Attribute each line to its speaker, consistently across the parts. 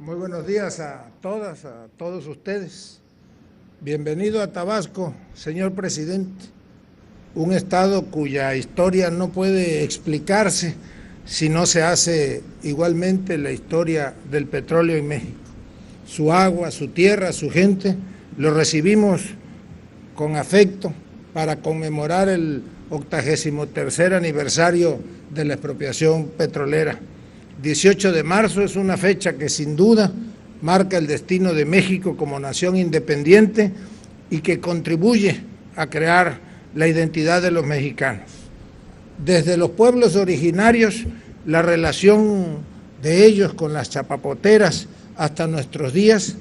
Speaker 1: Muy buenos días a todas, a todos ustedes. Bienvenido a Tabasco, señor presidente, un estado cuya historia no puede explicarse si no se hace igualmente la historia del petróleo en México. Su agua, su tierra, su gente, lo recibimos con afecto para conmemorar el 83º aniversario de la expropiación petrolera. 18 de marzo es una fecha que sin duda marca el destino de México como nación independiente y que contribuye a crear la identidad de los mexicanos. Desde los pueblos originarios, la relación de ellos con las chapapoteras hasta nuestros días,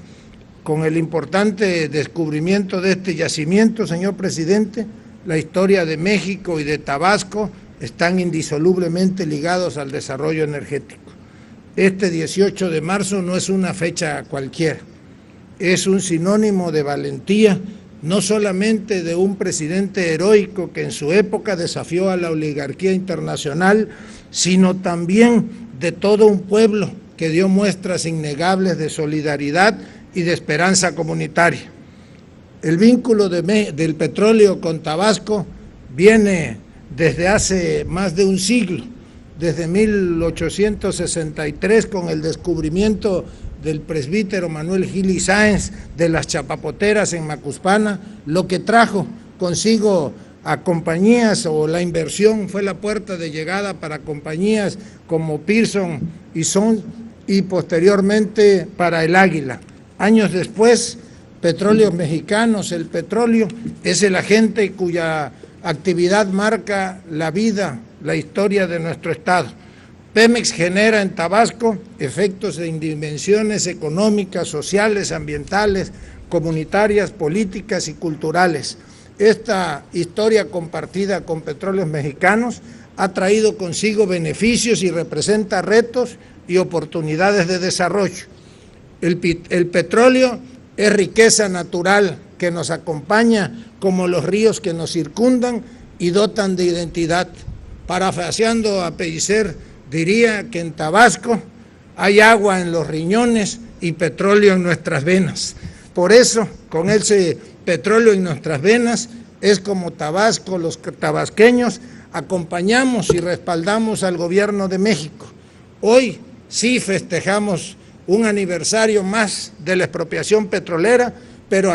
Speaker 1: con el importante descubrimiento de este yacimiento, señor presidente, la historia de México y de Tabasco están indisolublemente ligados al desarrollo energético. Este 18 de marzo no es una fecha cualquiera, es un sinónimo de valentía, no solamente de un presidente heroico que en su época desafió a la oligarquía internacional, sino también de todo un pueblo que dio muestras innegables de solidaridad y de esperanza comunitaria. El vínculo del petróleo con Tabasco viene desde hace más de un siglo, desde 1863 con el descubrimiento del presbítero Manuel Gil y Sáenz de las chapapoteras en Macuspana, lo que trajo consigo a compañías, o la inversión fue la puerta de llegada para compañías como Pearson y Son, y posteriormente para el Águila. Años después, Petróleos Mexicanos, el petróleo, es el agente cuya actividad marca la vida, la historia de nuestro estado. Pemex genera en Tabasco efectos de dimensiones económicas, sociales, ambientales, comunitarias, políticas y culturales. Esta historia compartida con Petróleos Mexicanos ha traído consigo beneficios y representa retos y oportunidades de desarrollo. El petróleo es riqueza natural que nos acompaña como los ríos que nos circundan y dotan de identidad. Parafraseando a Pellicer, diría que en Tabasco hay agua en los riñones y petróleo en nuestras venas. Por eso, con ese petróleo en nuestras venas, es como Tabasco, los tabasqueños, acompañamos y respaldamos al gobierno de México. Hoy sí festejamos un aniversario más de la expropiación petrolera, pero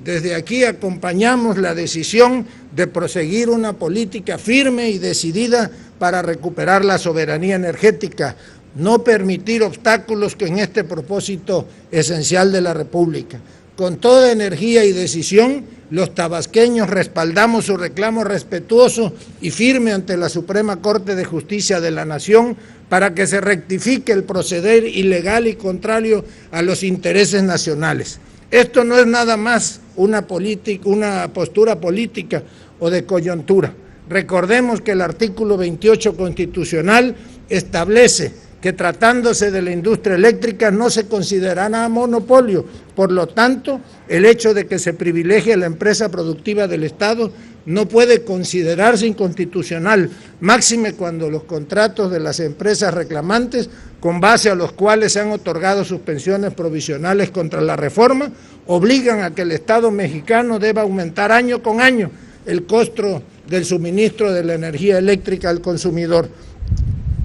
Speaker 1: desde aquí acompañamos la decisión de proseguir una política firme y decidida para recuperar la soberanía energética, no permitir obstáculos en este propósito esencial de la República. Con toda energía y decisión, los tabasqueños respaldamos su reclamo respetuoso y firme ante la Suprema Corte de Justicia de la Nación para que se rectifique el proceder ilegal y contrario a los intereses nacionales. Esto no es nada más una postura política o de coyuntura. Recordemos que el artículo 28 constitucional establece que tratándose de la industria eléctrica no se considerará monopolio. Por lo tanto, el hecho de que se privilegie a la empresa productiva del Estado no puede considerarse inconstitucional, máxime cuando los contratos de las empresas reclamantes, con base a los cuales se han otorgado suspensiones provisionales contra la reforma, obligan a que el Estado mexicano deba aumentar año con año el costo del suministro de la energía eléctrica al consumidor.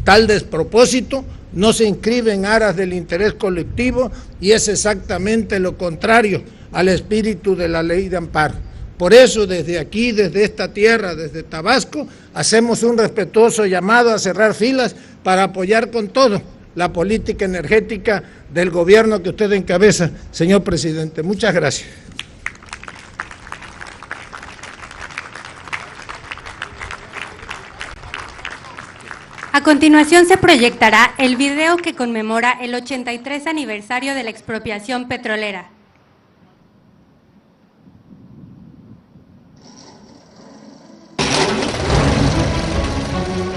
Speaker 1: Tal despropósito no se inscribe en aras del interés colectivo y es exactamente lo contrario al espíritu de la ley de amparo. Por eso, desde aquí, desde esta tierra, desde Tabasco, hacemos un respetuoso llamado a cerrar filas para apoyar con todo la política energética del gobierno que usted encabeza, señor presidente. Muchas gracias.
Speaker 2: A continuación se proyectará el video que conmemora el 83 aniversario de la expropiación petrolera.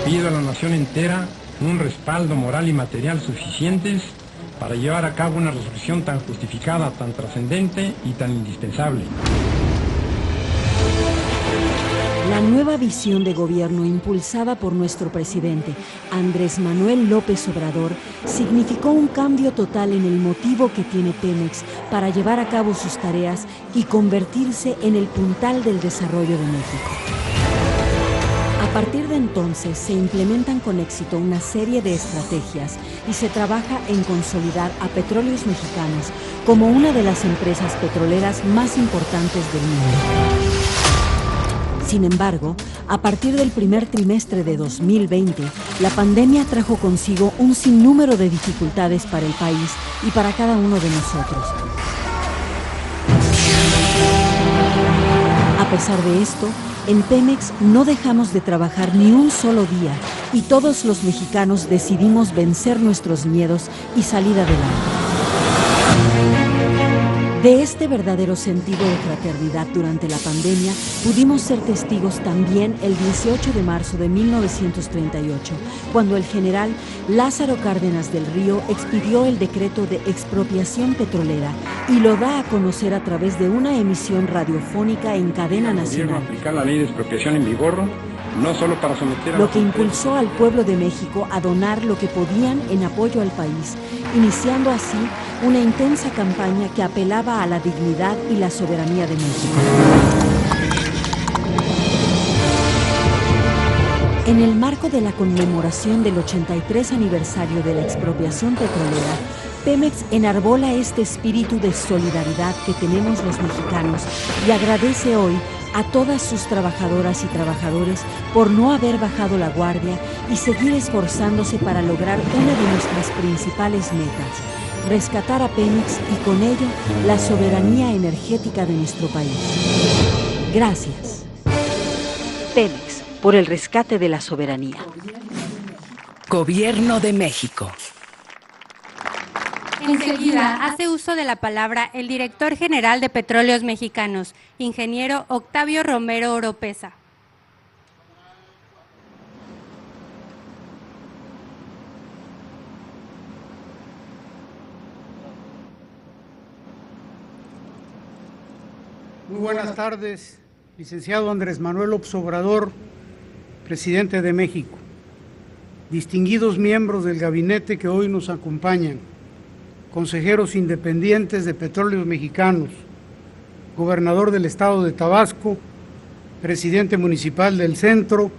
Speaker 3: Pido a la nación entera un respaldo moral y material suficientes para llevar a cabo una resolución tan justificada, tan trascendente y tan indispensable.
Speaker 4: La nueva visión de gobierno impulsada por nuestro presidente, Andrés Manuel López Obrador, significó un cambio total en el motivo que tiene Pemex para llevar a cabo sus tareas y convertirse en el puntal del desarrollo de México. A partir de entonces se implementan con éxito una serie de estrategias y se trabaja en consolidar a Petróleos Mexicanos como una de las empresas petroleras más importantes del mundo. Sin embargo, a partir del primer trimestre de 2020, la pandemia trajo consigo un sinnúmero de dificultades para el país y para cada uno de nosotros. A pesar de esto, en Pemex no dejamos de trabajar ni un solo día y todos los mexicanos decidimos vencer nuestros miedos y salir adelante. De este verdadero sentido de fraternidad durante la pandemia, pudimos ser testigos también el 18 de marzo de 1938, cuando el general Lázaro Cárdenas del Río expidió el decreto de expropiación petrolera y lo da a conocer a través de una emisión radiofónica en cadena nacional.
Speaker 3: Aplicar la ley de expropiación en vigor, no solo para someter a
Speaker 4: lo que impulsó al pueblo de México a donar lo que podían en apoyo al país, iniciando así una intensa campaña que apelaba a la dignidad y la soberanía de México. En el marco de la conmemoración del 83 aniversario de la expropiación petrolera, Pemex enarbola este espíritu de solidaridad que tenemos los mexicanos y agradece hoy a todas sus trabajadoras y trabajadores por no haber bajado la guardia y seguir esforzándose para lograr una de nuestras principales metas: rescatar a Pemex y con ello la soberanía energética de nuestro país. Gracias. Pemex, por el rescate de la soberanía.
Speaker 5: Gobierno de México.
Speaker 2: Enseguida hace uso de la palabra el director general de Petróleos Mexicanos, ingeniero Octavio Romero Oropeza.
Speaker 6: Muy buenas tardes, licenciado Andrés Manuel López Obrador, presidente de México, distinguidos miembros del gabinete que hoy nos acompañan, consejeros independientes de Petróleos Mexicanos, gobernador del estado de Tabasco, presidente municipal del Centro,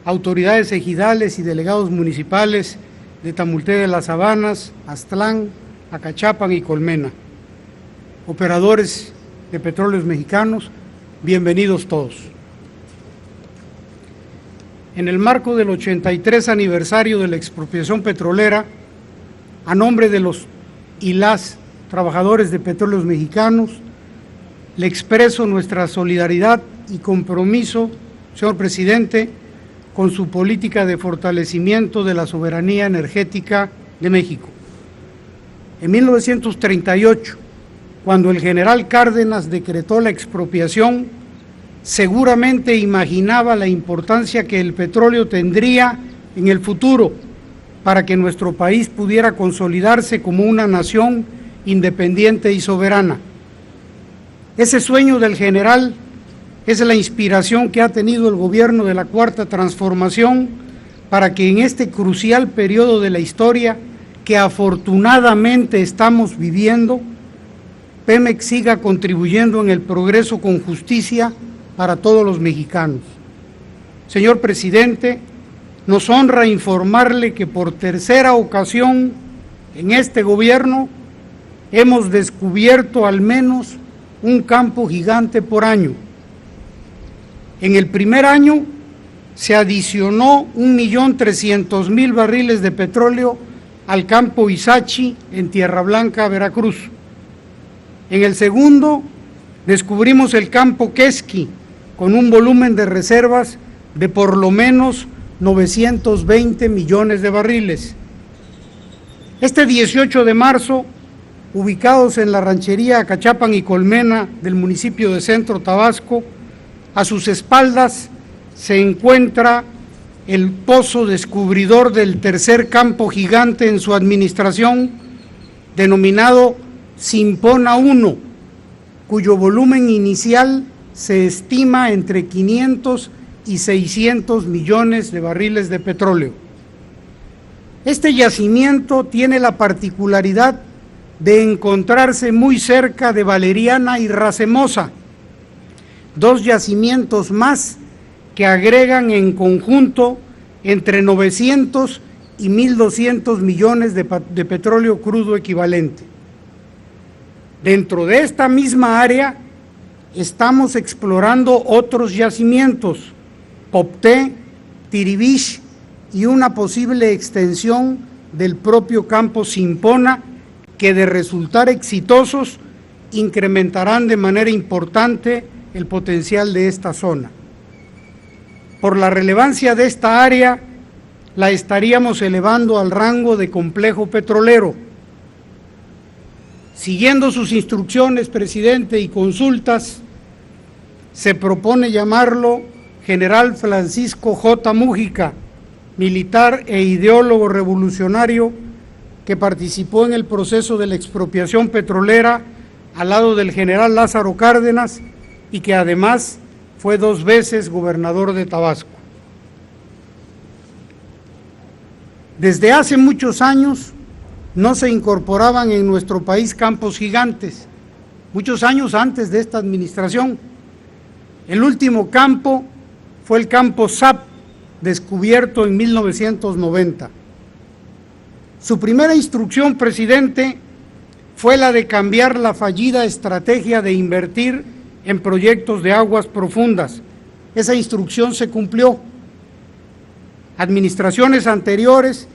Speaker 6: autoridades ejidales y delegados municipales de Tamulté de las Sabanas, Aztlán, Acachapan y Colmena, operadores de Petróleos Mexicanos, bienvenidos todos. En el marco del 83 aniversario de la expropiación petrolera, a nombre de los y las trabajadores de Petróleos Mexicanos, le expreso nuestra solidaridad y compromiso, señor presidente, con su política de fortalecimiento de la soberanía energética de México. En 1938, cuando el general Cárdenas decretó la expropiación, seguramente imaginaba la importancia que el petróleo tendría en el futuro para que nuestro país pudiera consolidarse como una nación independiente y soberana. Ese sueño del general es la inspiración que ha tenido el gobierno de la Cuarta Transformación para que en este crucial periodo de la historia que afortunadamente estamos viviendo, Pemex siga contribuyendo en el progreso con justicia para todos los mexicanos. Señor presidente, nos honra informarle que por tercera ocasión en este gobierno hemos descubierto al menos un campo gigante por año. En el primer año se adicionó 1.300.000 barriles de petróleo al campo Izachi en Tierra Blanca, Veracruz. En el segundo descubrimos el campo Quesqui con un volumen de reservas de por lo menos 920 millones de barriles. Este 18 de marzo, ubicados en la ranchería Acachapan y Colmena del municipio de Centro, Tabasco, a sus espaldas se encuentra el pozo descubridor del tercer campo gigante en su administración, denominado Simpona 1, cuyo volumen inicial se estima entre 500 y 600 millones de barriles de petróleo. Este yacimiento tiene la particularidad de encontrarse muy cerca de Valeriana y Racemosa, dos yacimientos más que agregan en conjunto entre 900 y 1.200 millones de petróleo crudo equivalente. Dentro de esta misma área estamos explorando otros yacimientos, Popté, Tiribix y una posible extensión del propio campo Simpona, que de resultar exitosos incrementarán de manera importante el potencial de esta zona. Por la relevancia de esta área, la estaríamos elevando al rango de complejo petrolero. Siguiendo sus instrucciones, presidente, y consultas, se propone llamarlo General Francisco J. Múgica, militar e ideólogo revolucionario que participó en el proceso de la expropiación petrolera al lado del general Lázaro Cárdenas y que además fue 2 veces gobernador de Tabasco. Desde hace muchos años no se incorporaban en nuestro país campos gigantes, muchos años antes de esta administración. El último campo fue el campo SAP, descubierto en 1990. Su primera instrucción, presidente, fue la de cambiar la fallida estrategia de invertir en proyectos de aguas profundas. Esa instrucción se cumplió. Administraciones anteriores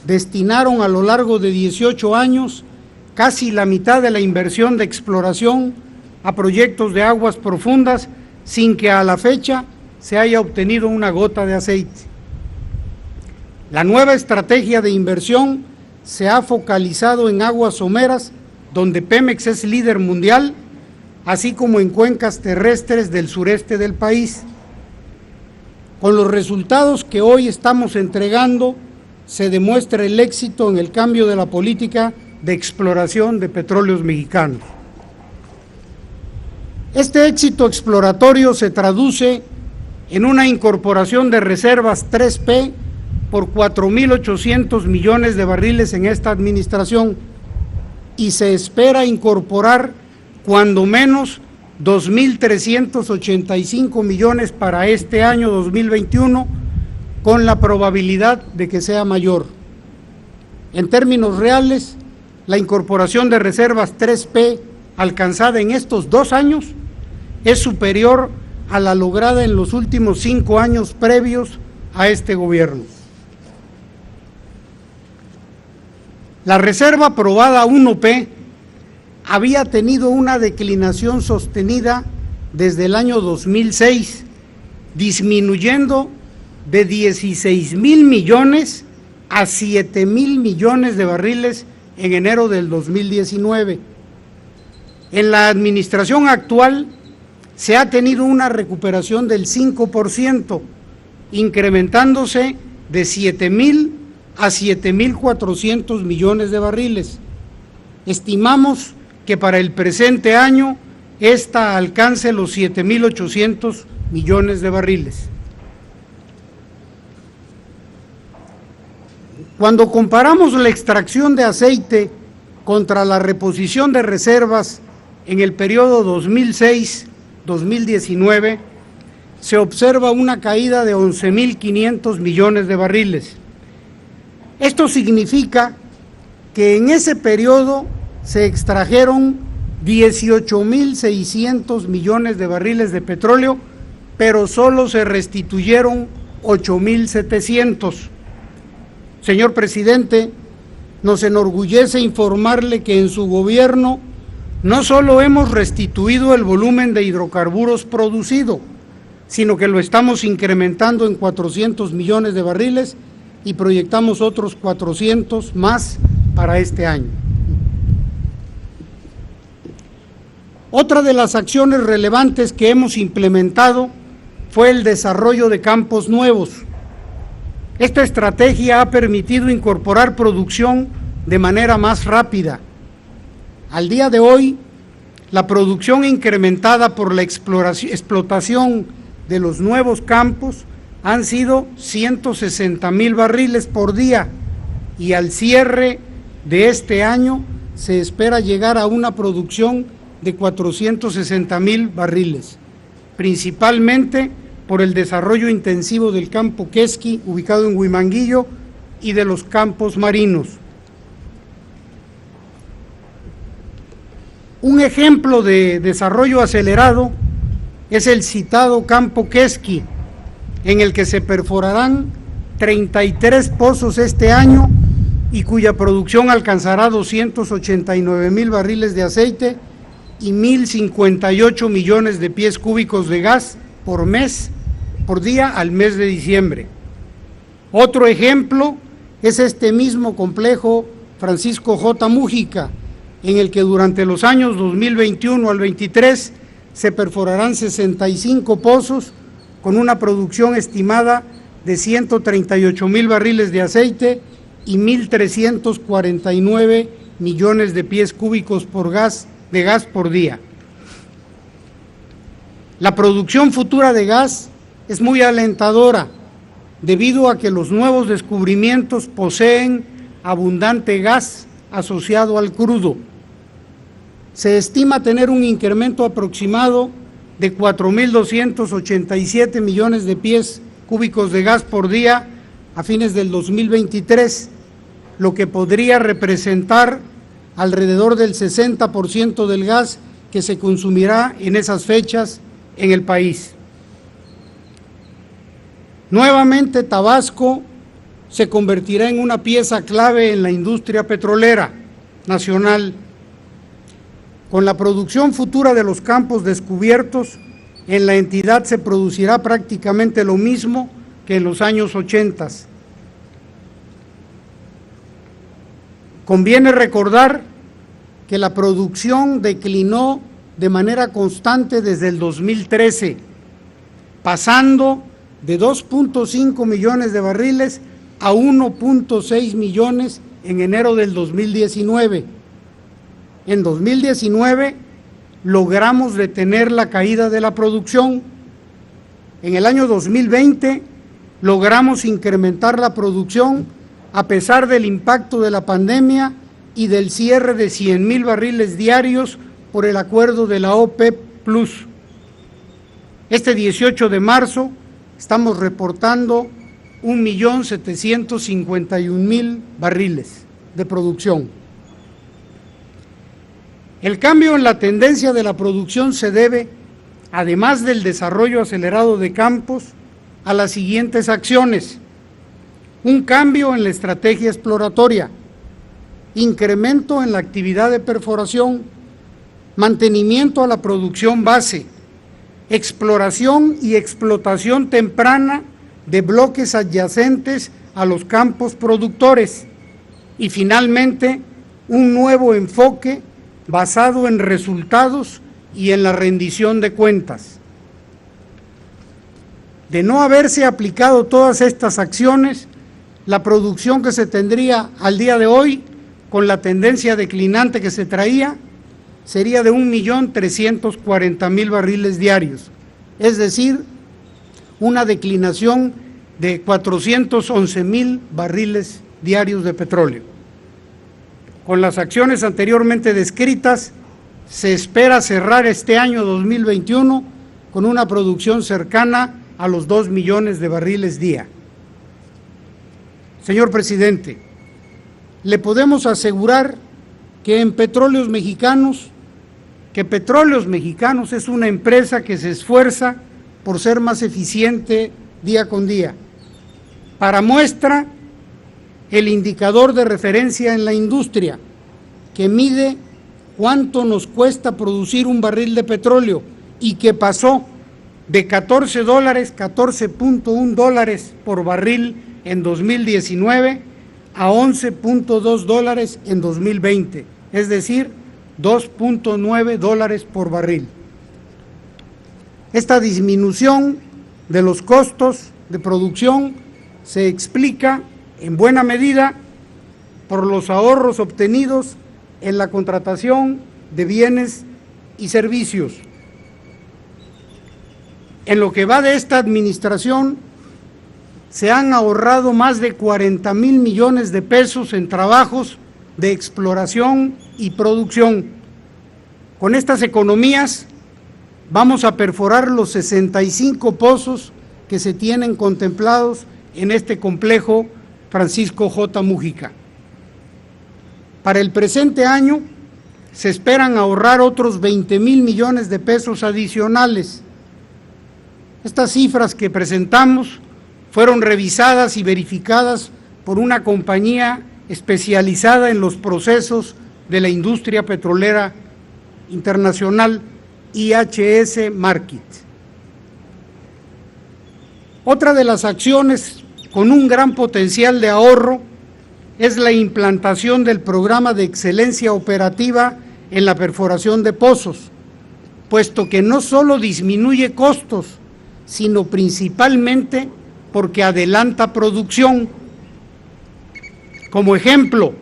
Speaker 6: destinaron a lo largo de 18 años casi la mitad de la inversión de exploración a proyectos de aguas profundas sin que a la fecha se haya obtenido una gota de aceite. La nueva estrategia de inversión se ha focalizado en aguas someras, donde Pemex es líder mundial, así como en cuencas terrestres del sureste del país. Con los resultados que hoy estamos entregando, se demuestra el éxito en el cambio de la política de exploración de petróleos mexicanos. Este éxito exploratorio se traduce en una incorporación de reservas 3P por 4.800 millones de barriles en esta administración y se espera incorporar cuando menos 2.385 millones para este año 2021, con la probabilidad de que sea mayor. En términos reales, la incorporación de reservas 3P alcanzada en estos 2 años es superior a la lograda en los últimos 5 años previos a este gobierno. La reserva aprobada 1P había tenido una declinación sostenida desde el año 2006, disminuyendo de 16,000 millones a 7,000 millones de barriles en enero del 2019. En la administración actual se ha tenido una recuperación del 5%, incrementándose de 7,000 a 7,400 millones de barriles. Estimamos que para el presente año esta alcance los 7,800 millones de barriles. Cuando comparamos la extracción de aceite contra la reposición de reservas en el periodo 2006-2019, se observa una caída de 11,500 millones de barriles. Esto significa que en ese periodo se extrajeron 18,600 millones de barriles de petróleo, pero solo se restituyeron 8,700. Señor presidente, nos enorgullece informarle que en su gobierno no solo hemos restituido el volumen de hidrocarburos producido, sino que lo estamos incrementando en 400 millones de barriles y proyectamos otros 400 más para este año. Otra de las acciones relevantes que hemos implementado fue el desarrollo de campos nuevos. Esta estrategia ha permitido incorporar producción de manera más rápida. Al día de hoy, la producción incrementada por la explotación de los nuevos campos han sido 160,000 barriles por día y al cierre de este año se espera llegar a una producción de 460,000 barriles, principalmente por el desarrollo intensivo del campo Quesqui, ubicado en Huimanguillo, y de los campos marinos. Un ejemplo de desarrollo acelerado es el citado campo Quesqui, en el que se perforarán 33 pozos este año y cuya producción alcanzará 289,000 barriles de aceite y 1,058 millones de pies cúbicos de gas por mes, por día al mes de diciembre. Otro ejemplo es este mismo complejo Francisco J. Mújica, en el que durante los años 2021 al 23 se perforarán 65 pozos con una producción estimada de 138,000 barriles de aceite y 1,349 millones de pies cúbicos de gas por día. La producción futura de gas es muy alentadora debido a que los nuevos descubrimientos poseen abundante gas asociado al crudo. Se estima tener un incremento aproximado de 4,287 millones de pies cúbicos de gas por día a fines del 2023, lo que podría representar alrededor del 60% del gas que se consumirá en esas fechas en el país. Nuevamente, Tabasco se convertirá en una pieza clave en la industria petrolera nacional. Con la producción futura de los campos descubiertos, en la entidad se producirá prácticamente lo mismo que en los años 80. Conviene recordar que la producción declinó de manera constante desde el 2013, pasando de 2.5 millones de barriles a 1.6 millones en enero del 2019. En 2019 logramos detener la caída de la producción. En el año 2020 logramos incrementar la producción a pesar del impacto de la pandemia y del cierre de 100,000 barriles diarios por el acuerdo de la OPEP+. Este 18 de marzo estamos reportando 1,751,000 barriles de producción. El cambio en la tendencia de la producción se debe, además del desarrollo acelerado de campos, a las siguientes acciones: un cambio en la estrategia exploratoria, incremento en la actividad de perforación, mantenimiento a la producción base, exploración y explotación temprana de bloques adyacentes a los campos productores y finalmente un nuevo enfoque basado en resultados y en la rendición de cuentas. De no haberse aplicado todas estas acciones, la producción que se tendría al día de hoy, con la tendencia declinante que se traía, sería de 1,340,000 barriles diarios, es decir, una declinación de 411,000 barriles diarios de petróleo. Con las acciones anteriormente descritas, se espera cerrar este año 2021 con una producción cercana a los 2 millones de barriles día. Señor presidente, le podemos asegurar que Petróleos Mexicanos es una empresa que se esfuerza por ser más eficiente día con día. Para muestra, el indicador de referencia en la industria, que mide cuánto nos cuesta producir un barril de petróleo y que pasó de $14.1 por barril en 2019 a $11.2 en 2020, es decir, $2.9 por barril. Esta disminución de los costos de producción se explica en buena medida por los ahorros obtenidos en la contratación de bienes y servicios. En lo que va de esta administración, se han ahorrado más de 40,000 millones de pesos en trabajos de exploración y producción. Con estas economías vamos a perforar los 65 pozos que se tienen contemplados en este complejo Francisco J. Múgica. Para el presente año se esperan ahorrar otros 20,000 millones de pesos adicionales. Estas cifras que presentamos fueron revisadas y verificadas por una compañía especializada en los procesos de la industria petrolera internacional, IHS Markit. Otra de las acciones con un gran potencial de ahorro es la implantación del programa de excelencia operativa en la perforación de pozos, puesto que no solo disminuye costos, sino principalmente porque adelanta producción. Como ejemplo,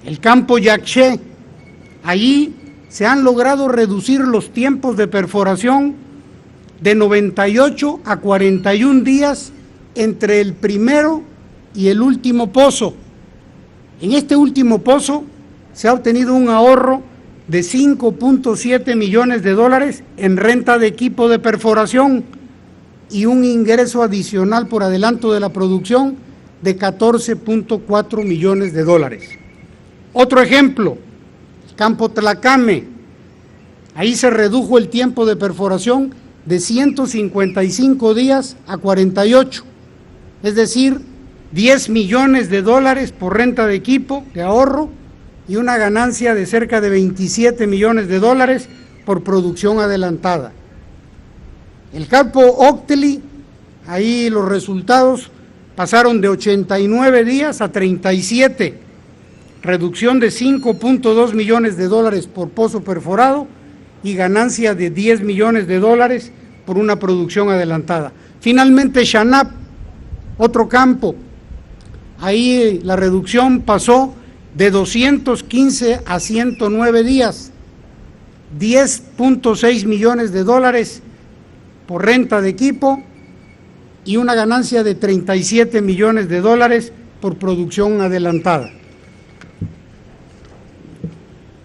Speaker 6: el campo Yaxché, allí se han logrado reducir los tiempos de perforación de 98 a 41 días entre el primero y el último pozo. En este último pozo se ha obtenido un ahorro de 5.7 millones de dólares en renta de equipo de perforación y un ingreso adicional por adelanto de la producción de 14.4 millones de dólares. Otro ejemplo, campo Tlacame, ahí se redujo el tiempo de perforación de 155 días a 48, es decir, 10 millones de dólares por renta de equipo de ahorro y una ganancia de cerca de 27 millones de dólares por producción adelantada. El campo Octeli, ahí los resultados pasaron de 89 días a 37, reducción de 5.2 millones de dólares por pozo perforado y ganancia de 10 millones de dólares por una producción adelantada. Finalmente, Xanap, otro campo, ahí la reducción pasó de 215 a 109 días, 10.6 millones de dólares por renta de equipo y una ganancia de 37 millones de dólares por producción adelantada.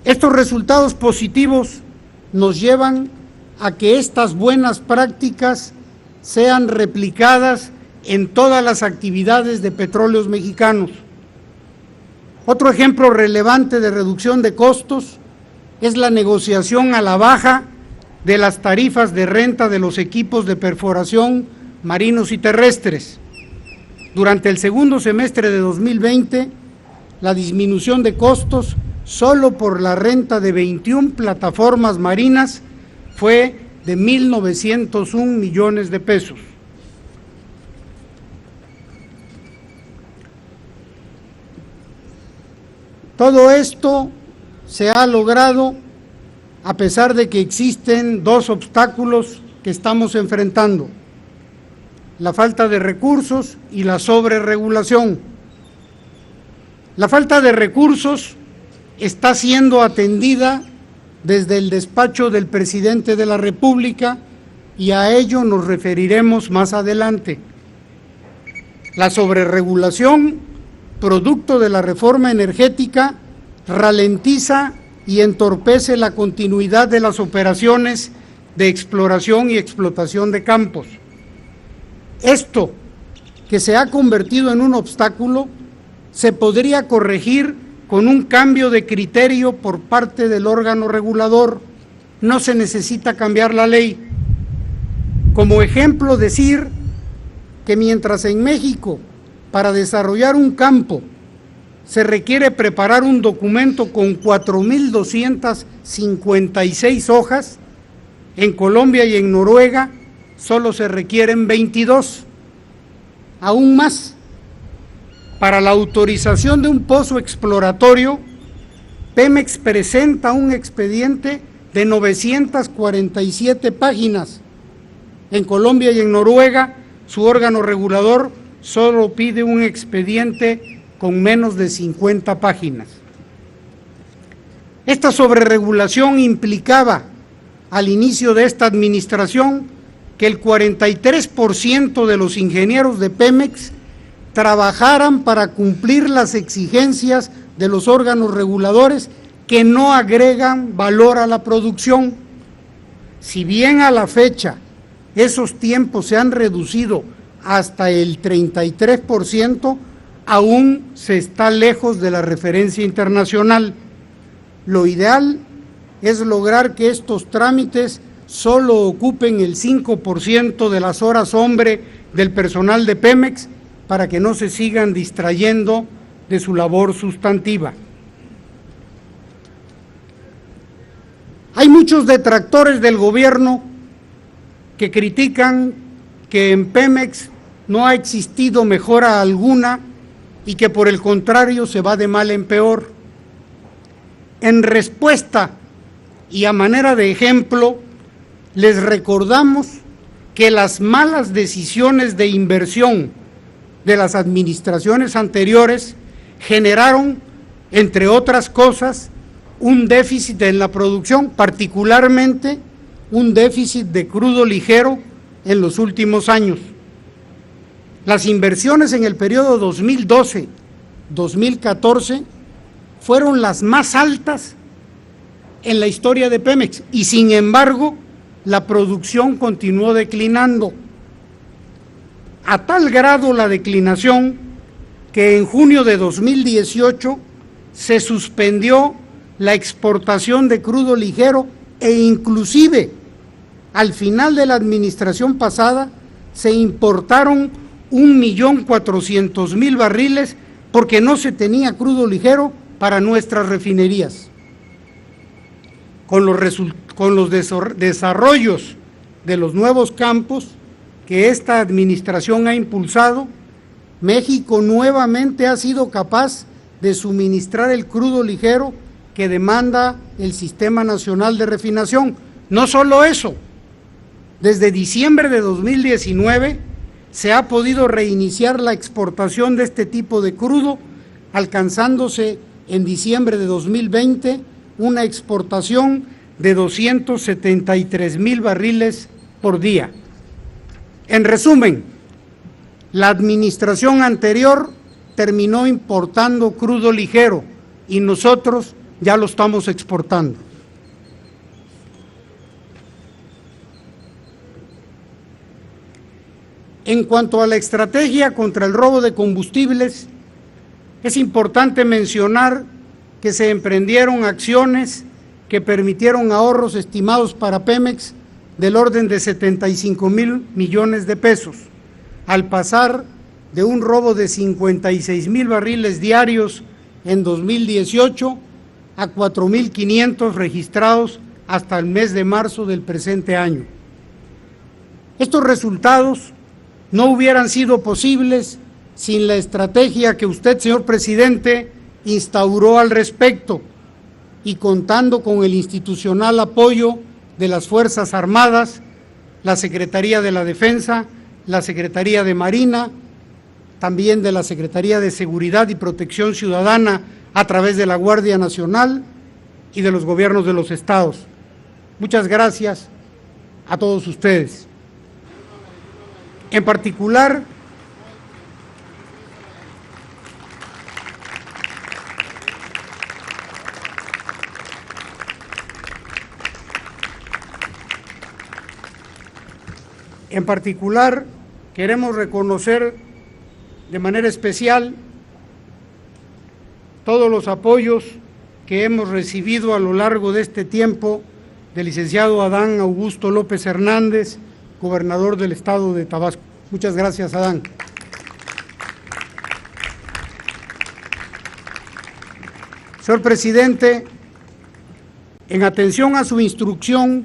Speaker 6: Estos resultados positivos nos llevan a que estas buenas prácticas sean replicadas en todas las actividades de Petróleos Mexicanos. Otro ejemplo relevante de reducción de costos es la negociación a la baja de las tarifas de renta de los equipos de perforación marinos y terrestres. Durante el segundo semestre de 2020, la disminución de costos solo por la renta de 21 plataformas marinas fue de 1.901 millones de pesos. Todo esto se ha logrado a pesar de que existen dos obstáculos que estamos enfrentando: la falta de recursos y la sobreregulación. La falta de recursos está siendo atendida desde el despacho del presidente de la República y a ello nos referiremos más adelante. La sobreregulación, producto de la reforma energética, ralentiza y entorpece la continuidad de las operaciones de exploración y explotación de campos. Esto, que se ha convertido en un obstáculo, se podría corregir con un cambio de criterio por parte del órgano regulador. No se necesita cambiar la ley. Como ejemplo, decir que mientras en México, para desarrollar un campo, se requiere preparar un documento con 4.256 hojas, en Colombia y en Noruega solo se requieren 22. Aún más, para la autorización de un pozo exploratorio, Pemex presenta un expediente de 947 páginas. En Colombia y en Noruega, su órgano regulador solo pide un expediente con menos de 50 páginas. Esta sobreregulación implicaba al inicio de esta administración que el 43% de los ingenieros de Pemex trabajaran para cumplir las exigencias de los órganos reguladores que no agregan valor a la producción. Si bien a la fecha esos tiempos se han reducido hasta el 33%, aún se está lejos de la referencia internacional. Lo ideal es lograr que estos trámites solo ocupen el 5% de las horas hombre del personal de Pemex para que no se sigan distrayendo de su labor sustantiva. Hay muchos detractores del gobierno que critican que en Pemex no ha existido mejora alguna y que por el contrario se va de mal en peor. En respuesta y a manera de ejemplo, les recordamos que las malas decisiones de inversión de las administraciones anteriores generaron, entre otras cosas, un déficit en la producción, particularmente un déficit de crudo ligero en los últimos años. Las inversiones en el periodo 2012-2014 fueron las más altas en la historia de Pemex y sin embargo la producción continuó declinando. A tal grado la declinación que en junio de 2018 se suspendió la exportación de crudo ligero e inclusive al final de la administración pasada se importaron 1.400.000 barriles porque no se tenía crudo ligero para nuestras refinerías. Con los desarrollos de los nuevos campos que esta administración ha impulsado, México nuevamente ha sido capaz de suministrar el crudo ligero que demanda el Sistema Nacional de Refinación. No solo eso, desde diciembre de 2019 se ha podido reiniciar la exportación de este tipo de crudo, alcanzándose en diciembre de 2020 una exportación de 273,000 barriles por día. En resumen, la administración anterior terminó importando crudo ligero y nosotros ya lo estamos exportando. En cuanto a la estrategia contra el robo de combustibles, es importante mencionar que se emprendieron acciones que permitieron ahorros estimados para Pemex del orden de 75,000 millones de pesos, al pasar de un robo de 56,000 barriles diarios en 2018 a 4,500 registrados hasta el mes de marzo del presente año. Estos resultados no hubieran sido posibles sin la estrategia que usted, señor presidente, instauró al respecto y contando con el institucional apoyo de las Fuerzas Armadas, la Secretaría de la Defensa, la Secretaría de Marina, también de la Secretaría de Seguridad y Protección Ciudadana a través de la Guardia Nacional y de los gobiernos de los estados. Muchas gracias a todos ustedes. En particular, queremos reconocer de manera especial todos los apoyos que hemos recibido a lo largo de este tiempo del licenciado Adán Augusto López Hernández, gobernador del estado de Tabasco. Muchas gracias, Adán. Señor presidente, en atención a su instrucción,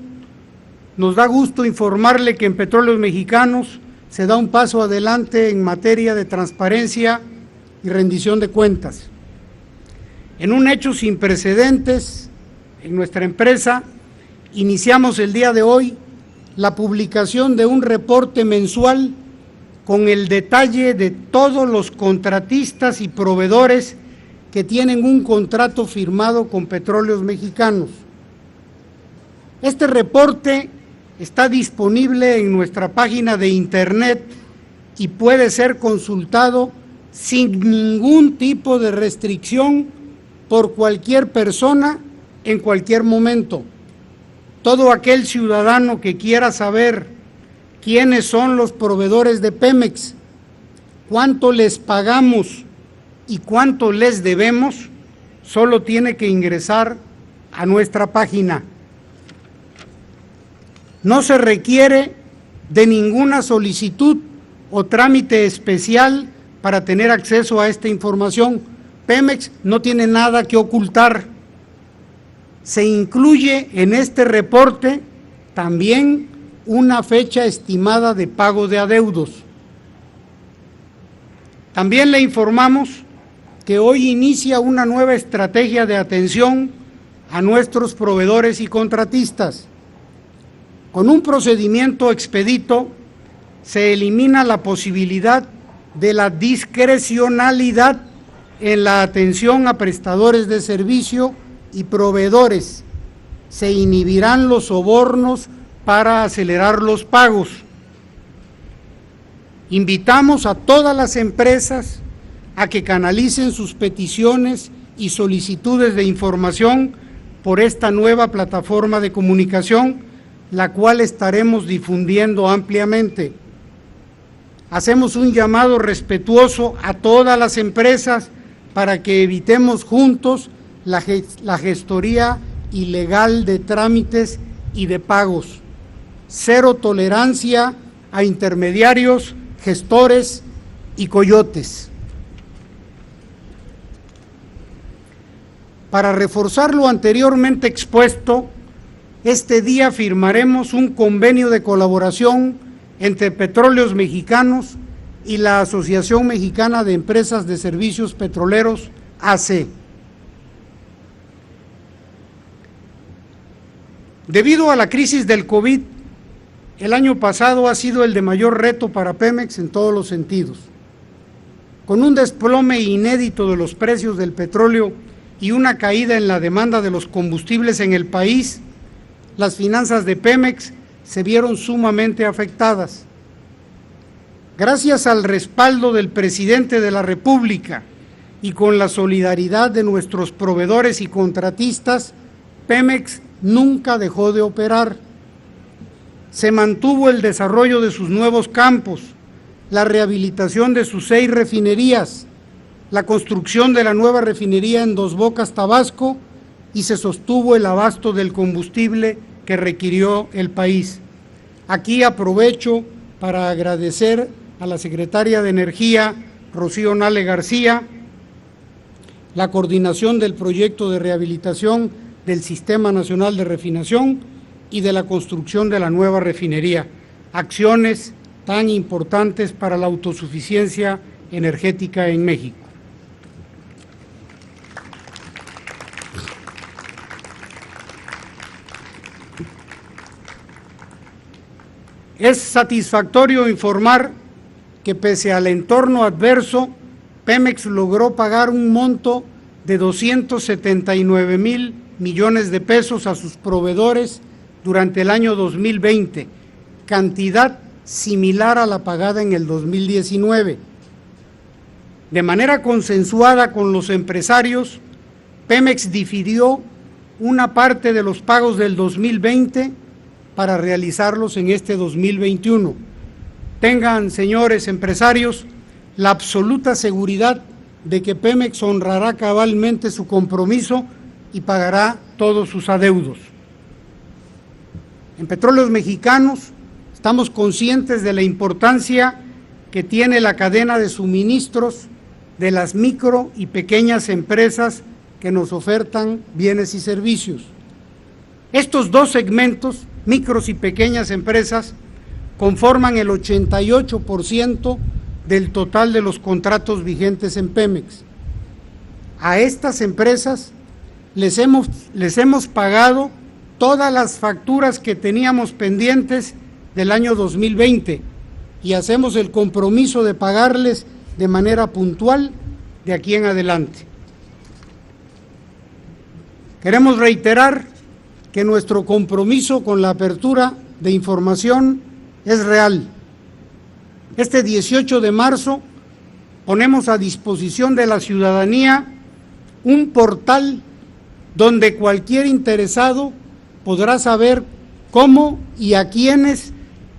Speaker 6: nos da gusto informarle que en Petróleos Mexicanos se da un paso adelante en materia de transparencia y rendición de cuentas. En un hecho sin precedentes en nuestra empresa, iniciamos el día de hoy la publicación de un reporte mensual con el detalle de todos los contratistas y proveedores que tienen un contrato firmado con Petróleos Mexicanos. Este reporte está disponible en nuestra página de internet y puede ser consultado sin ningún tipo de restricción por cualquier persona en cualquier momento. Todo aquel ciudadano que quiera saber quiénes son los proveedores de Pemex, cuánto les pagamos y cuánto les debemos, solo tiene que ingresar a nuestra página. No se requiere de ninguna solicitud o trámite especial para tener acceso a esta información. Pemex no tiene nada que ocultar. Se incluye en este reporte también una fecha estimada de pago de adeudos. También le informamos que hoy inicia una nueva estrategia de atención a nuestros proveedores y contratistas. Con un procedimiento expedito se elimina la posibilidad de la discrecionalidad en la atención a prestadores de servicio y proveedores. Se inhibirán los sobornos para acelerar los pagos. Invitamos a todas las empresas a que canalicen sus peticiones y solicitudes de información por esta nueva plataforma de comunicación, la cual estaremos difundiendo ampliamente. Hacemos un llamado respetuoso a todas las empresas para que evitemos juntos la gestoría ilegal de trámites y de pagos. Cero tolerancia a intermediarios, gestores y coyotes. Para reforzar lo anteriormente expuesto, este día firmaremos un convenio de colaboración entre Petróleos Mexicanos y la Asociación Mexicana de Empresas de Servicios Petroleros, AC. Debido a la crisis del COVID, el año pasado ha sido el de mayor reto para Pemex en todos los sentidos. Con un desplome inédito de los precios del petróleo y una caída en la demanda de los combustibles en el país, las finanzas de Pemex se vieron sumamente afectadas. Gracias al respaldo del presidente de la República y con la solidaridad de nuestros proveedores y contratistas, Pemex nunca dejó de operar. Se mantuvo el desarrollo de sus nuevos campos, la rehabilitación de sus 6 refinerías, la construcción de la nueva refinería en Dos Bocas, Tabasco, y se sostuvo el abasto del combustible que requirió el país. Aquí aprovecho para agradecer a la secretaria de Energía, Rocío Nale García, la coordinación del proyecto de rehabilitación del Sistema Nacional de Refinación y de la construcción de la nueva refinería, acciones tan importantes para la autosuficiencia energética en México. Es satisfactorio informar que pese al entorno adverso, Pemex logró pagar un monto de 279,000 millones de pesos a sus proveedores durante el año 2020, cantidad similar a la pagada en el 2019. De manera consensuada con los empresarios, Pemex difirió una parte de los pagos del 2020 para realizarlos en este 2021. Tengan, señores empresarios, la absoluta seguridad de que Pemex honrará cabalmente su compromiso y pagará todos sus adeudos. En Petróleos Mexicanos estamos conscientes de la importancia que tiene la cadena de suministros de las micro y pequeñas empresas que nos ofertan bienes y servicios. Estos dos segmentos, micros y pequeñas empresas, conforman el 88% del total de los contratos vigentes en Pemex. A estas empresas les hemos pagado todas las facturas que teníamos pendientes del año 2020 y hacemos el compromiso de pagarles de manera puntual de aquí en adelante. Queremos reiterar que nuestro compromiso con la apertura de información es real. Este 18 de marzo ponemos a disposición de la ciudadanía un portal donde cualquier interesado podrá saber cómo y a quiénes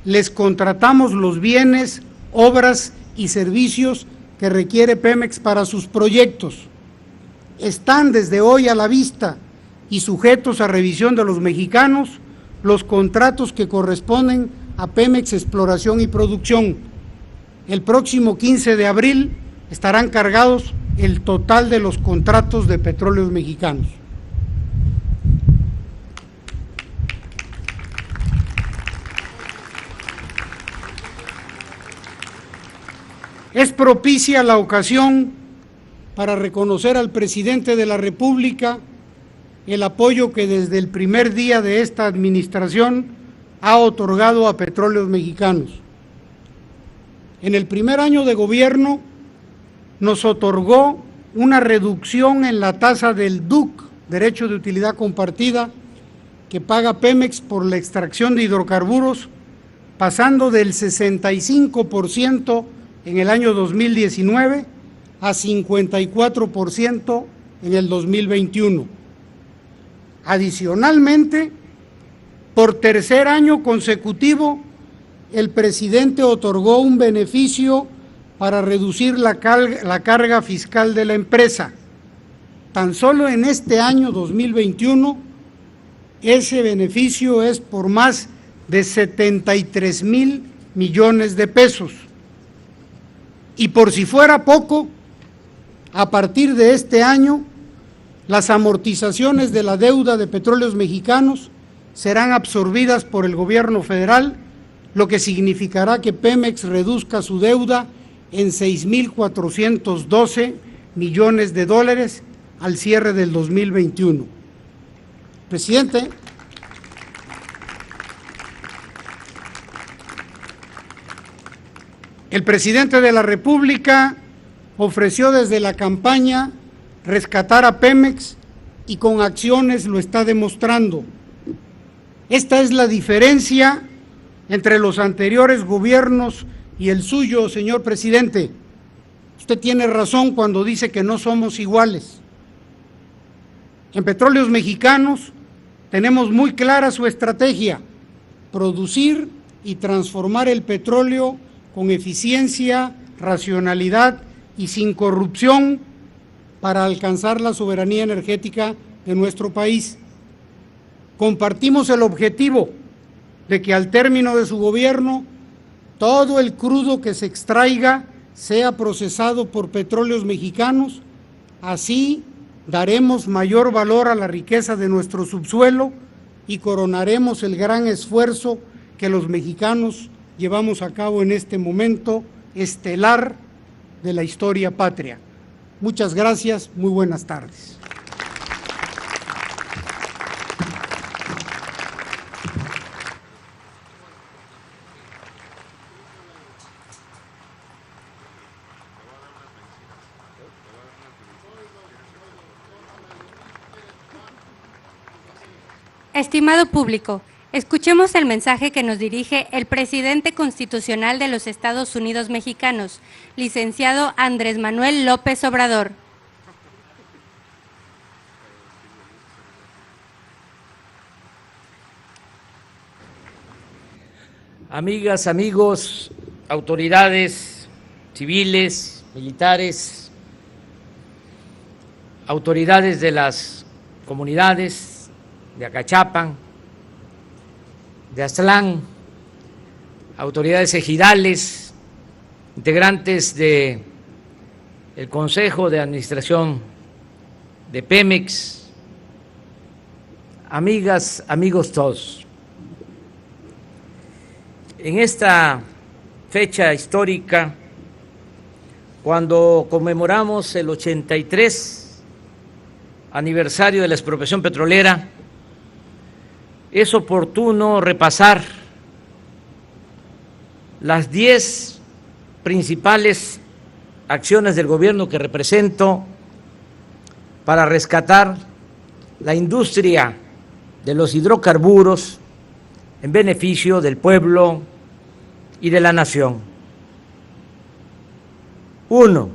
Speaker 6: les contratamos los bienes, obras y servicios que requiere Pemex para sus proyectos. Están desde hoy a la vista y sujetos a revisión de los mexicanos los contratos que corresponden a Pemex Exploración y Producción. El próximo 15 de abril estarán cargados el total de los contratos de Petróleos Mexicanos. Es propicia la ocasión para reconocer al presidente de la República el apoyo que desde el primer día de esta administración ha otorgado a Petróleos Mexicanos. En el primer año de gobierno nos otorgó una reducción en la tasa del DUC, Derecho de Utilidad Compartida, que paga Pemex por la extracción de hidrocarburos, pasando del 65% en el año 2019 a 54% en el 2021. Adicionalmente, por tercer año consecutivo, el presidente otorgó un beneficio para reducir la carga fiscal de la empresa. Tan solo en este año 2021, ese beneficio es por más de 73,000 millones de pesos. Y por si fuera poco, a partir de este año, las amortizaciones de la deuda de Petróleos Mexicanos serán absorbidas por el gobierno federal, lo que significará que Pemex reduzca su deuda en 6,412 millones de dólares al cierre del 2021. Presidente, el presidente de la República ofreció desde la campaña rescatar a Pemex y con acciones lo está demostrando. Esta es la diferencia entre los anteriores gobiernos y el suyo, señor presidente. Usted tiene razón cuando dice que no somos iguales. En Petróleos Mexicanos tenemos muy clara su estrategia: producir y transformar el petróleo con eficiencia, racionalidad y sin corrupción para alcanzar la soberanía energética de nuestro país. Compartimos el objetivo de que al término de su gobierno todo el crudo que se extraiga sea procesado por Petróleos Mexicanos. Así daremos mayor valor a la riqueza de nuestro subsuelo y coronaremos el gran esfuerzo que los mexicanos llevamos a cabo en este momento estelar de la historia patria. Muchas gracias, muy buenas tardes.
Speaker 2: Estimado público, escuchemos el mensaje que nos dirige el presidente constitucional de los Estados Unidos mexicanos, licenciado Andrés Manuel López Obrador.
Speaker 5: Amigas, amigos, autoridades civiles, militares, autoridades de las comunidades de Acachapan, de Aztlán, autoridades ejidales, integrantes del Consejo de Administración de Pemex, amigas, amigos todos. En esta fecha histórica, cuando conmemoramos el 83 aniversario de la expropiación petrolera, es oportuno repasar las 10 principales acciones del gobierno que represento para rescatar la industria de los hidrocarburos en beneficio del pueblo y de la nación. 1.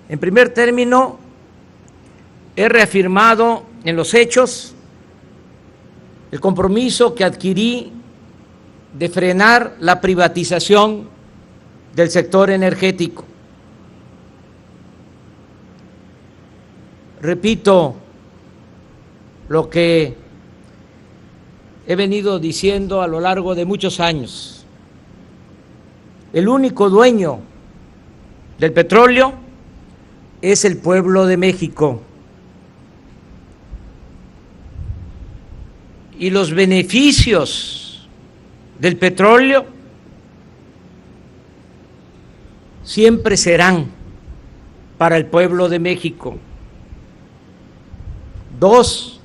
Speaker 5: En primer término, he reafirmado en los hechos el compromiso que adquirí de frenar la privatización del sector energético. Repito lo que he venido diciendo a lo largo de muchos años. El único dueño del petróleo es el pueblo de México. Y los beneficios del petróleo siempre serán para el pueblo de México. 2.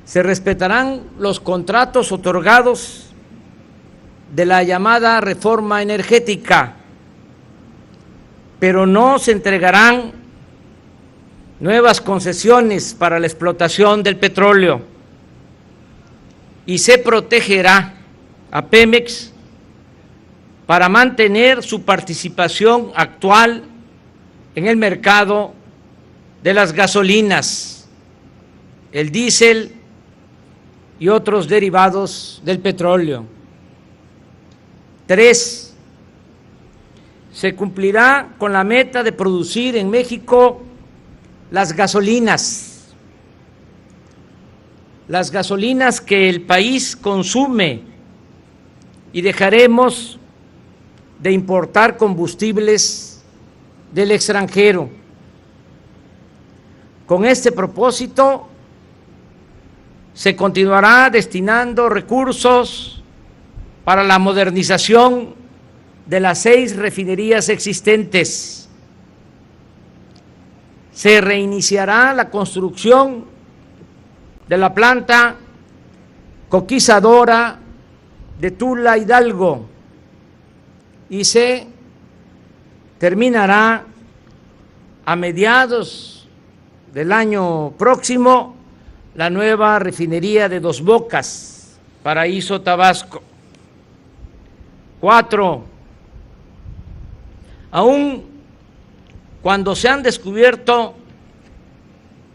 Speaker 5: Se respetarán los contratos otorgados de la llamada reforma energética, pero no se entregarán nuevas concesiones para la explotación del petróleo y se protegerá a Pemex para mantener su participación actual en el mercado de las gasolinas, el diésel y otros derivados del petróleo. 3. Se cumplirá con la meta de producir en México las gasolinas que el país consume, y dejaremos de importar combustibles del extranjero. Con este propósito, se continuará destinando recursos para la modernización de las 6 refinerías existentes. Se reiniciará la construcción de la planta coquizadora de Tula Hidalgo y se terminará a mediados del año próximo la nueva refinería de Dos Bocas, Paraíso, Tabasco. 4. Aún cuando se han descubierto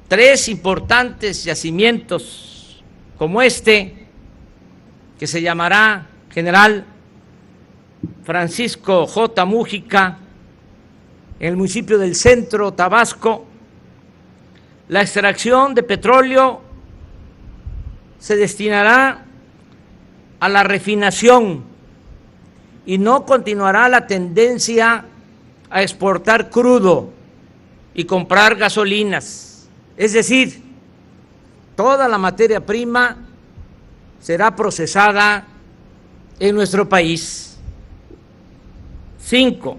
Speaker 5: 3 importantes yacimientos como este, que se llamará General Francisco J. Mújica, en el municipio del Centro, Tabasco, la extracción de petróleo se destinará a la refinación y no continuará la tendencia a exportar crudo y comprar gasolinas. Es decir, toda la materia prima será procesada en nuestro país. 5.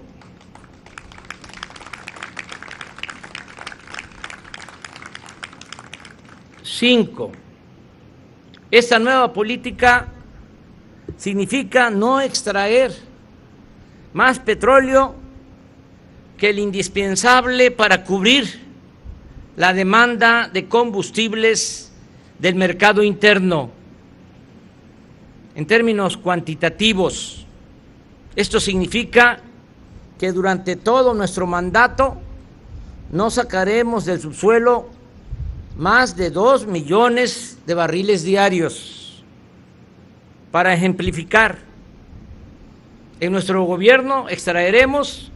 Speaker 5: Esta nueva política significa no extraer más petróleo que el indispensable para cubrir la demanda de combustibles del mercado interno. En términos cuantitativos, esto significa que durante todo nuestro mandato no sacaremos del subsuelo más de 2 millones de barriles diarios. Para ejemplificar, en nuestro gobierno extraeremos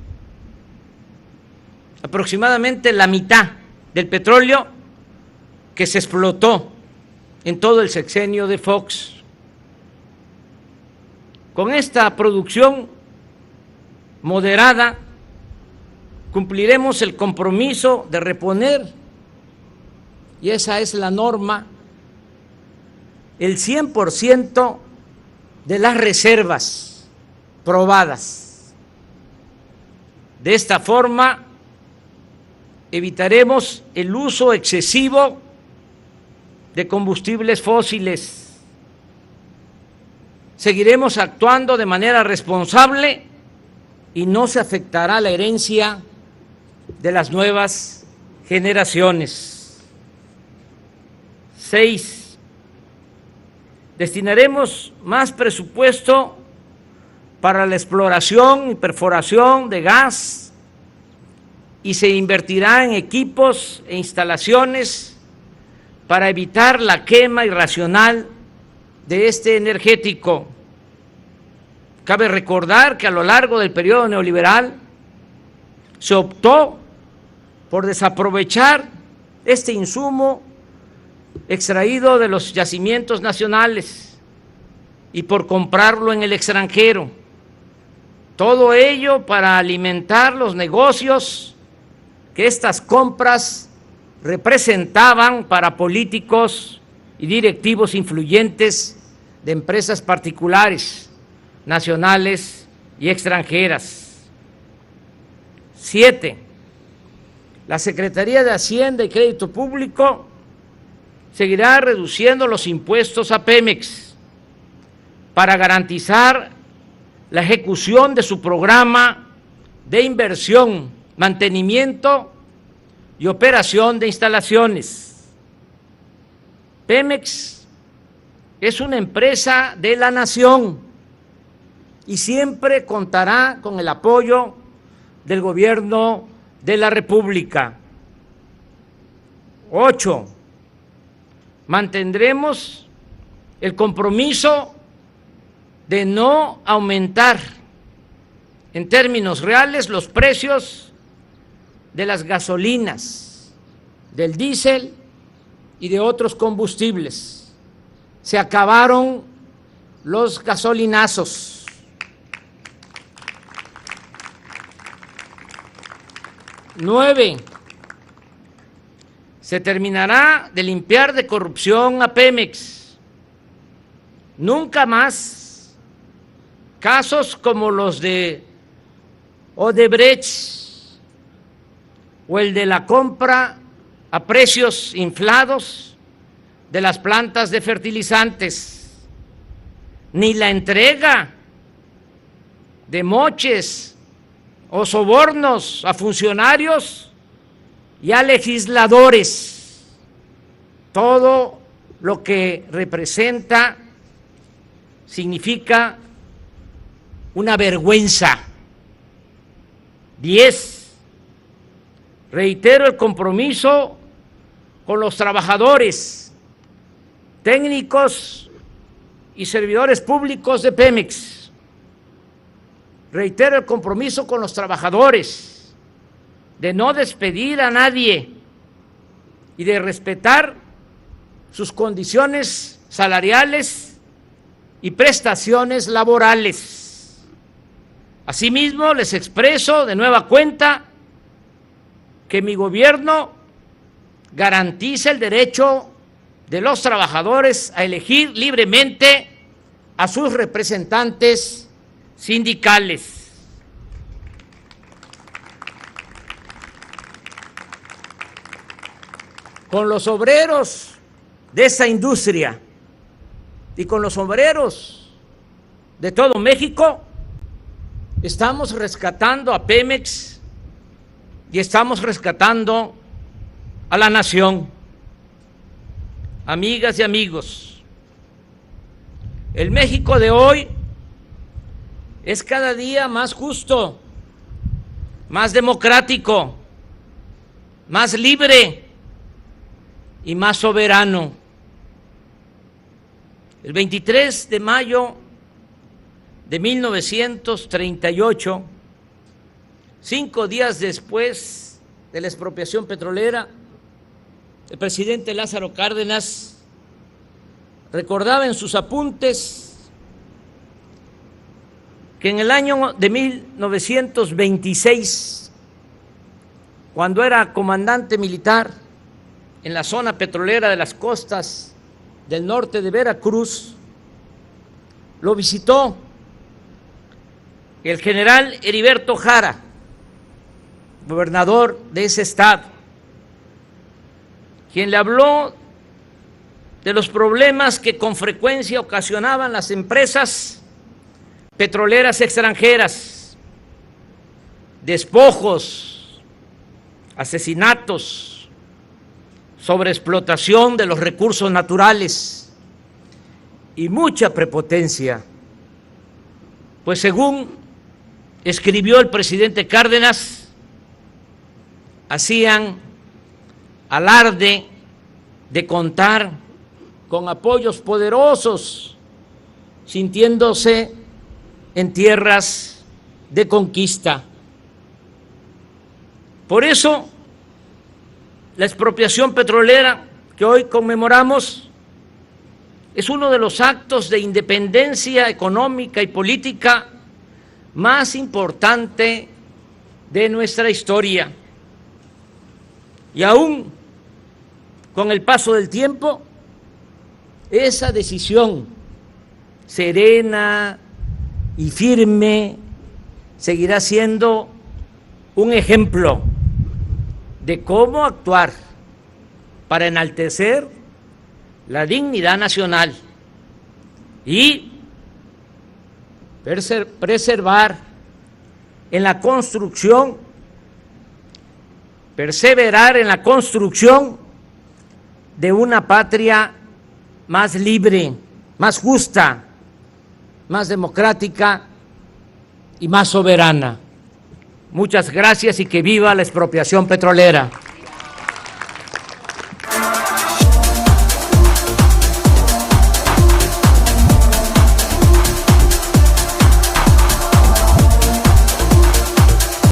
Speaker 5: aproximadamente la mitad del petróleo que se explotó en todo el sexenio de Fox. Con esta producción moderada cumpliremos el compromiso de reponer, y esa es la norma, el 100% de las reservas probadas. De esta forma evitaremos el uso excesivo de combustibles fósiles. Seguiremos actuando de manera responsable y no se afectará la herencia de las nuevas generaciones. 6. Destinaremos más presupuesto para la exploración y perforación de gas y se invertirá en equipos e instalaciones para evitar la quema irracional de este energético. Cabe recordar que a lo largo del periodo neoliberal se optó por desaprovechar este insumo extraído de los yacimientos nacionales y por comprarlo en el extranjero. Todo ello para alimentar los negocios que estas compras representaban para políticos y directivos influyentes de empresas particulares, nacionales y extranjeras. 7. La Secretaría de Hacienda y Crédito Público seguirá reduciendo los impuestos a Pemex para garantizar la ejecución de su programa de inversión, mantenimiento y operación de instalaciones. Pemex es una empresa de la nación y siempre contará con el apoyo del Gobierno de la República. 8. Mantendremos el compromiso de no aumentar en términos reales los precios de las gasolinas, del diésel y de otros combustibles. Se acabaron los gasolinazos. 9. Se terminará de limpiar de corrupción a Pemex. Nunca más casos como los de Odebrecht o el de la compra a precios inflados de las plantas de fertilizantes, ni la entrega de moches o sobornos a funcionarios y a legisladores, todo lo que representa significa una vergüenza. 10. Reitero el compromiso con los trabajadores, técnicos y servidores públicos de Pemex. Reitero el compromiso con los trabajadores de no despedir a nadie y de respetar sus condiciones salariales y prestaciones laborales. Asimismo, les expreso de nueva cuenta que mi gobierno garantiza el derecho de los trabajadores a elegir libremente a sus representantes sindicales. Con los obreros de esa industria y con los obreros de todo México, estamos rescatando a Pemex y estamos rescatando a la nación. Amigas y amigos, el México de hoy es cada día más justo, más democrático, más libre y más soberano. El 23 de mayo de 1938, 5 días después de la expropiación petrolera, el presidente Lázaro Cárdenas recordaba en sus apuntes que en el año de 1926, cuando era comandante militar en la zona petrolera de las costas del norte de Veracruz, lo visitó el general Heriberto Jara, gobernador de ese estado, quien le habló de los problemas que con frecuencia ocasionaban las empresas petroleras extranjeras: despojos, asesinatos, sobreexplotación de los recursos naturales y mucha prepotencia, pues según escribió el presidente Cárdenas, hacían alarde de contar con apoyos poderosos, sintiéndose en tierras de conquista. Por eso, la expropiación petrolera que hoy conmemoramos es uno de los actos de independencia económica y política más importante de nuestra historia. Y aún con el paso del tiempo, esa decisión serena y firme seguirá siendo un ejemplo de cómo actuar para enaltecer la dignidad nacional y preservar en la construcción, perseverar en la construcción de una patria más libre, más justa, más democrática y más soberana. Muchas gracias y que viva la expropiación petrolera.